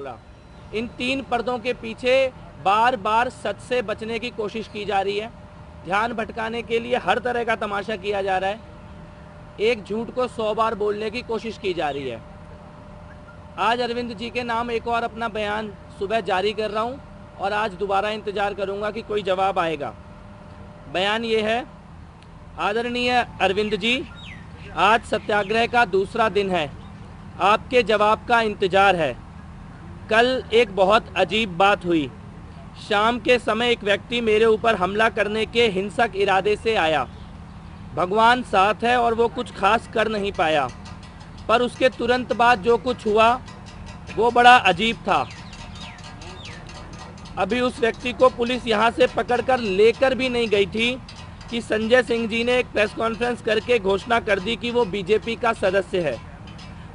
बोला। इन 3 पर्दों के पीछे बार बार सच से बचने की कोशिश की जा रही है, ध्यान भटकाने के लिए हर तरह का तमाशा किया जा रहा है, एक झूठ को 100 बार बोलने की कोशिश की जा रही है। आज अरविंद जी के नाम एक और अपना बयान सुबह जारी कर रहा हूँ और आज दोबारा इंतज़ार करूँगा कि कोई जवाब आएगा। बयान ये है, आदरणीय अरविंद जी, आज सत्याग्रह का दूसरा दिन है, आपके जवाब का इंतज़ार है। कल एक बहुत अजीब बात हुई। शाम के समय एक व्यक्ति मेरे ऊपर हमला करने के हिंसक इरादे से आया। भगवान साथ है और वो कुछ खास कर नहीं पाया, पर उसके तुरंत बाद जो कुछ हुआ वो बड़ा अजीब था। अभी उस व्यक्ति को पुलिस यहाँ से पकड़कर लेकर भी नहीं गई थी कि संजय सिंह जी ने एक प्रेस कॉन्फ्रेंस करके घोषणा कर दी कि वो बीजेपी का सदस्य है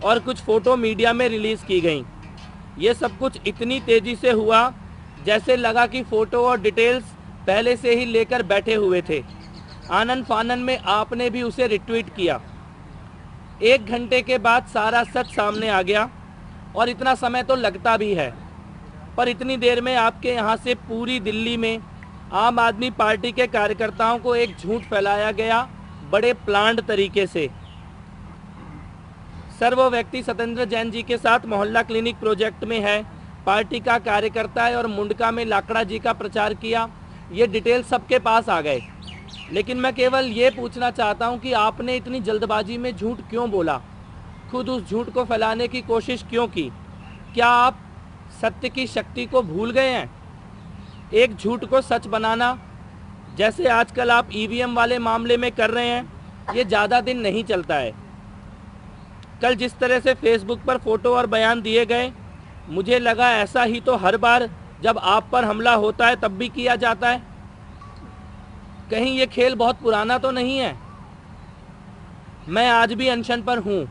और कुछ फ़ोटो मीडिया में रिलीज़ की गई। ये सब कुछ इतनी तेज़ी से हुआ जैसे लगा कि फ़ोटो और डिटेल्स पहले से ही लेकर बैठे हुए थे। आनन फानन में आपने भी उसे रिट्वीट किया। 1 घंटे के बाद सारा सच सामने आ गया और इतना समय तो लगता भी है, पर इतनी देर में आपके यहाँ से पूरी दिल्ली में आम आदमी पार्टी के कार्यकर्ताओं को एक झूठ फैलाया गया बड़े प्लान्ड तरीके से। सर, वो व्यक्ति सत्येंद्र जैन जी के साथ मोहल्ला क्लिनिक प्रोजेक्ट में है, पार्टी का कार्यकर्ता है और मुंडका में लाकड़ा जी का प्रचार किया। ये डिटेल सबके पास आ गए, लेकिन मैं केवल ये पूछना चाहता हूँ कि आपने इतनी जल्दबाजी में झूठ क्यों बोला, खुद उस झूठ को फैलाने की कोशिश क्यों की? क्या आप सत्य की शक्ति को भूल गए हैं? एक झूठ को सच बनाना, जैसे आजकल आप ईवीएम वाले मामले में कर रहे हैं, ये ज़्यादा दिन नहीं चलता है। कल जिस तरह से फेसबुक पर फोटो और बयान दिए गए, मुझे लगा ऐसा ही तो हर बार जब आप पर हमला होता है तब भी किया जाता है। कहीं ये खेल बहुत पुराना तो नहीं है? मैं आज भी अनशन पर हूँ।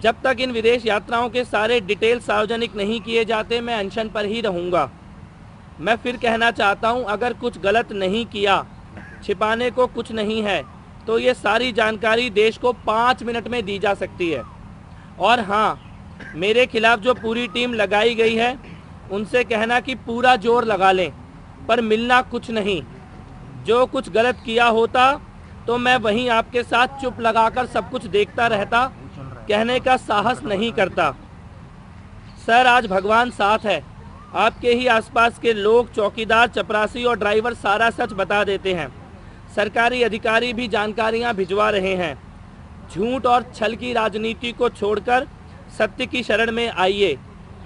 जब तक इन विदेश यात्राओं के सारे डिटेल सार्वजनिक नहीं किए जाते, मैं अनशन पर ही रहूँगा। मैं फिर कहना चाहता हूँ, अगर कुछ गलत नहीं किया, छिपाने को कुछ नहीं है, तो ये सारी जानकारी देश को 5 मिनट में दी जा सकती है। और हाँ, मेरे खिलाफ जो पूरी टीम लगाई गई है, उनसे कहना कि पूरा जोर लगा लें, पर मिलना कुछ नहीं। जो कुछ गलत किया होता तो मैं वहीं आपके साथ चुप लगाकर सब कुछ देखता रहता, कहने का साहस नहीं करता। सर, आज भगवान साथ है। आपके ही आसपास के लोग, चौकीदार, चपरासी और ड्राइवर सारा सच बता देते हैं। सरकारी अधिकारी भी जानकारियां भिजवा रहे हैं। झूठ और छल की राजनीति को छोड़कर सत्य की शरण में आइए।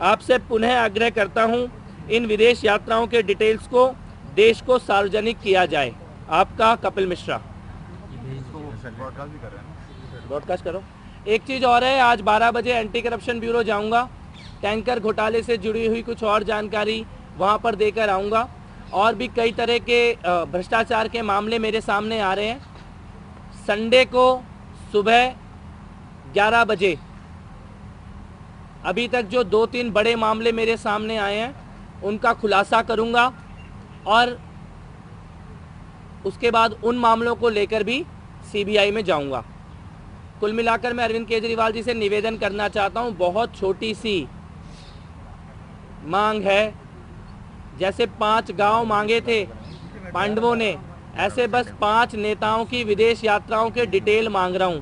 आपसे पुनः आग्रह करता हूं, इन विदेश यात्राओं के डिटेल्स को देश को सार्वजनिक किया जाए। आपका कपिल मिश्रा। ब्रॉडकास्ट करो। एक चीज़ और है, आज 12 बजे एंटी करप्शन ब्यूरो जाऊंगा, टैंकर घोटाले से जुड़ी हुई कुछ और जानकारी वहां पर देकर आऊंगा। और भी कई तरह के भ्रष्टाचार के मामले मेरे सामने आ रहे हैं। संडे को सुबह 11 बजे अभी तक जो 2-3 बड़े मामले मेरे सामने आए हैं, उनका खुलासा करूंगा और उसके बाद उन मामलों को लेकर भी सीबीआई में जाऊंगा। कुल मिलाकर मैं अरविंद केजरीवाल जी से निवेदन करना चाहता हूं, बहुत छोटी सी मांग है। जैसे 5 गांव मांगे थे पांडवों ने, ऐसे बस 5 नेताओं की विदेश यात्राओं के डिटेल मांग रहा हूं।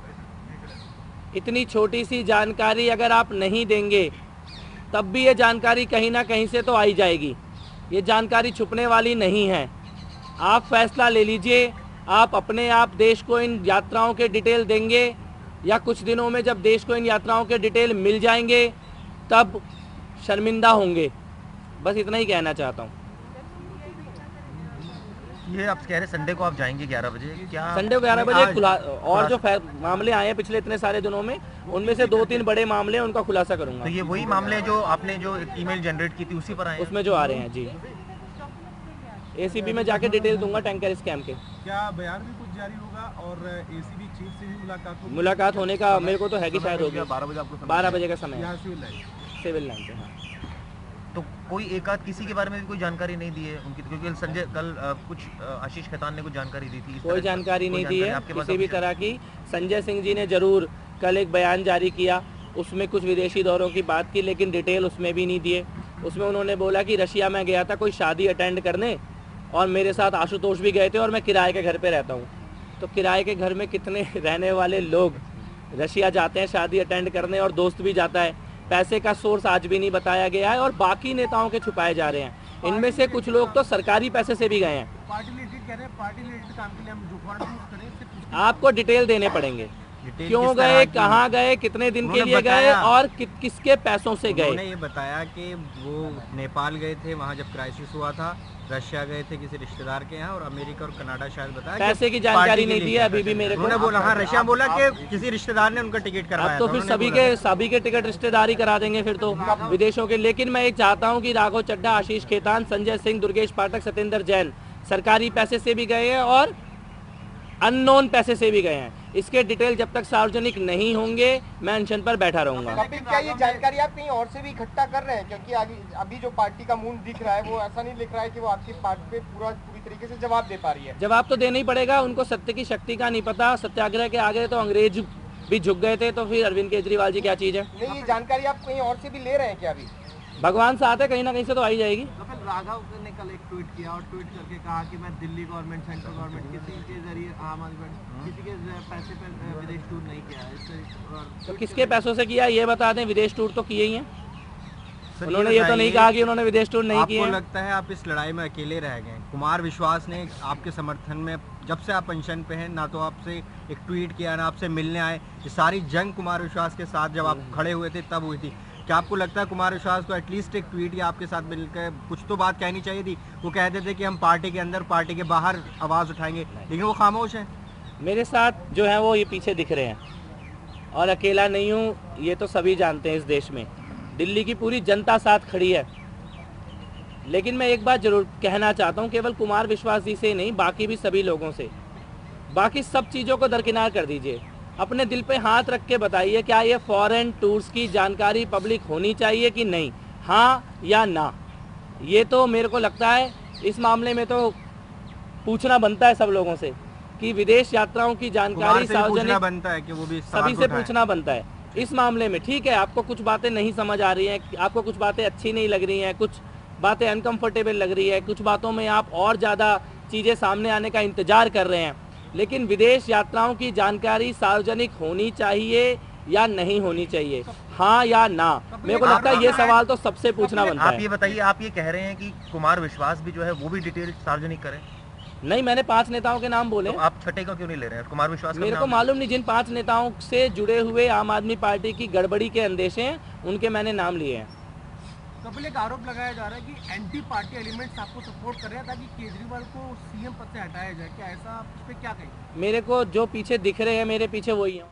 इतनी छोटी सी जानकारी अगर आप नहीं देंगे, तब भी ये जानकारी कहीं ना कहीं से तो आई जाएगी। ये जानकारी छुपने वाली नहीं है। आप फैसला ले लीजिए, आप अपने आप देश को इन यात्राओं के डिटेल देंगे या कुछ दिनों में जब देश को इन यात्राओं के डिटेल मिल जाएंगे तब शर्मिंदा होंगे। बस इतना ही कहना चाहता हूँ। ये आप कह रहे संडे को आप जाएंगे 11 बजे, क्या संडे को 11 बजे और जो मामले आए हैं पिछले इतने सारे दिनों में, उनमें से 2-3 बड़े मामले हैं, उनका खुलासा करूंगा। तो ये वही मामले जो आपने जो ईमेल जनरेट की थी उसी पर आए हैं? उसमें जो आ रहे हैं जी। एसीबी में जाके डिटेल दूंगा टैंकर स्कैम के। क्या बयान भी कुछ जारी होगा और एसीबी चीफ से भी मुलाकात होने का मेरे को तो है कि शायद होगी। 12 बजे आपको 12 बजे का समय है सिविल लाइन पे। हाँ, तो कोई एक आध किसी के बारे में भी कोई जानकारी नहीं दी है उनकी? क्योंकि संजय कल कुछ आशीष खेतान ने कुछ जानकारी दी थी। कोई जानकारी नहीं दी है किसी भी तरह की। संजय सिंह जी ने जरूर कल एक बयान जारी किया उसमें कुछ विदेशी दौरों की बात की, लेकिन डिटेल उसमें भी नहीं दिए। उसमें उन्होंने बोला कि रशिया में गया था कोई शादी अटेंड करने और मेरे साथ आशुतोष भी गए थे और मैं किराए के घर पे रहता हूँ। तो किराए के घर में कितने रहने वाले लोग रशिया जाते हैं शादी अटेंड करने, और दोस्त भी जाता है। पैसे का सोर्स आज भी नहीं बताया गया है और बाकी नेताओं के छुपाए जा रहे हैं। इनमें से कुछ लोग तो सरकारी पैसे से भी गए हैं। पार्टी रिलेटेड कह रहे हैं, पार्टी रिलेटेड काम के लिए हम जो फंड यूज करें इससे कुछ आपको डिटेल देने पड़ेंगे, डिटेल क्यों किस तरह गए, की? कहाँ गए, कितने दिन के उन्होंने लिए गए बताया। और किसके पैसों से गए। उन्होंने ये बताया कि वो नेपाल गए थे, वहाँ जब क्राइसिस हुआ था, रशिया गए थे किसी रिश्तेदार के यहाँ, और अमेरिका और कनाडा शायद बताया कि पैसे की पार्टी जानकारी के नहीं लिए दी है गए अभी थे। भी मेरे को। उन्होंने बोला, हाँ रशिया बोला कि किसी रिश्तेदार ने उनका टिकट करवाया अब तो था, फिर उन्होंने सभी के टिकट रिश्तेदारी करा देंगे फिर तो विदेशों के। लेकिन मैं एक चाहता हूं कि राघव चड्ढा, आशीष खेतान, संजय सिंह, दुर्गेश पाठक, सत्येंद्र जैन सरकारी पैसे से भी गए हैं और अननोन पैसे से भी गए हैं। इसके डिटेल जब तक सार्वजनिक नहीं होंगे मैं अनशन पर बैठा रहूंगा। कपिल, क्या ये जानकारी आप कहीं और से भी इकट्ठा कर रहे हैं? क्योंकि आगे अभी जो पार्टी का मूड दिख रहा है वो ऐसा नहीं दिख रहा है कि वो आपकी पार्टी पे पूरी तरीके से जवाब दे पा रही है। जवाब तो देना ही पड़ेगा, उनको सत्य की शक्ति का नहीं पता। सत्याग्रह के आगे तो अंग्रेज भी झुक गए थे, तो फिर अरविंद केजरीवाल जी क्या चीज़ है। नहीं, ये जानकारी आप कहीं और से भी ले रहे हैं क्या अभी? भगवान साथ है, कहीं ना कहीं से तो आई जाएगी। कपिल, राघव ने कल एक ट्वीट किया और ट्वीट करके कहा कि मैं दिल्ली गवर्नमेंट, सेंट्रल गवर्नमेंट किसी के जरिए आम आदमी पार्टी किसी के पैसे पर विदेश टूर नहीं किया है। इससे तो किसके पैसों से किया ये बता दें। विदेश टूर तो किए ही हैं। सर, उन्होंने ये तो नहीं बताइए, कहा कि उन्होंने विदेश टूर नहीं किए आपको हैं। लगता है आप इस लड़ाई में अकेले रह गए? कुमार विश्वास ने आपके समर्थन में, जब से आप पेंशन पे हैं, ना तो आपसे एक ट्वीट किया ना आपसे मिलने आए। ये सारी जंग कुमार विश्वास के साथ जब आप खड़े हुए थे तब हुई थी। क्या आपको लगता है कुमार विश्वास को एटलीस्ट एक ट्वीट या आपके साथ मिलकर कुछ तो बात कहनी चाहिए थी? वो कहते थे कि हम पार्टी के अंदर, पार्टी के बाहर आवाज़ उठाएंगे, लेकिन वो खामोश हैं। मेरे साथ जो है वो ये पीछे दिख रहे हैं और अकेला नहीं हूँ, ये तो सभी जानते हैं। इस देश में दिल्ली की पूरी जनता साथ खड़ी है। लेकिन मैं एक बात जरूर कहना चाहता हूँ, केवल कुमार विश्वास जी से नहीं, बाकी भी सभी लोगों से, बाकी सब चीज़ों को दरकिनार कर दीजिए। अपने दिल पे हाथ रख के बताइए, क्या ये फॉरेन टूर्स की जानकारी पब्लिक होनी चाहिए कि नहीं, हाँ या ना। ये तो मेरे को लगता है इस मामले में तो पूछना बनता है सब लोगों से कि विदेश यात्राओं की जानकारी सार्वजनिक बनता है कि वो भी सभी से पूछना बनता है। इस मामले में ठीक है, आपको कुछ बातें नहीं समझ आ रही हैं, आपको कुछ बातें अच्छी नहीं लग रही हैं, कुछ बातें अनकंफर्टेबल लग रही है, कुछ बातों में आप और ज़्यादा चीज़ें सामने आने का इंतज़ार कर रहे हैं, लेकिन विदेश यात्राओं की जानकारी सार्वजनिक होनी चाहिए या नहीं होनी चाहिए, हाँ या ना। मेरे को लगता है ये सवाल तो सबसे पूछना बनता आप है। ये बताइए, आप ये कह रहे हैं कि कुमार विश्वास भी जो है वो भी डिटेल सार्वजनिक करें, नहीं, मैंने 5 नेताओं के नाम बोले। तो आप छठे का क्यों नहीं ले रहे हैं? कुमार विश्वास का मेरे को नाम- मालूम नहीं, जिन 5 नेताओं से जुड़े हुए आम आदमी पार्टी की गड़बड़ी के अंदेशे हैं उनके मैंने नाम लिए हैं। कपिल, एक आरोप लगाया जा रहा है कि एंटी पार्टी एलिमेंट्स आपको सपोर्ट कर रहे हैं ताकि केजरीवाल को सीएम पद से हटाया जाए। क्या ऐसा, उस पर क्या कहेंगे? मेरे को जो पीछे दिख रहे हैं मेरे पीछे वही हैं।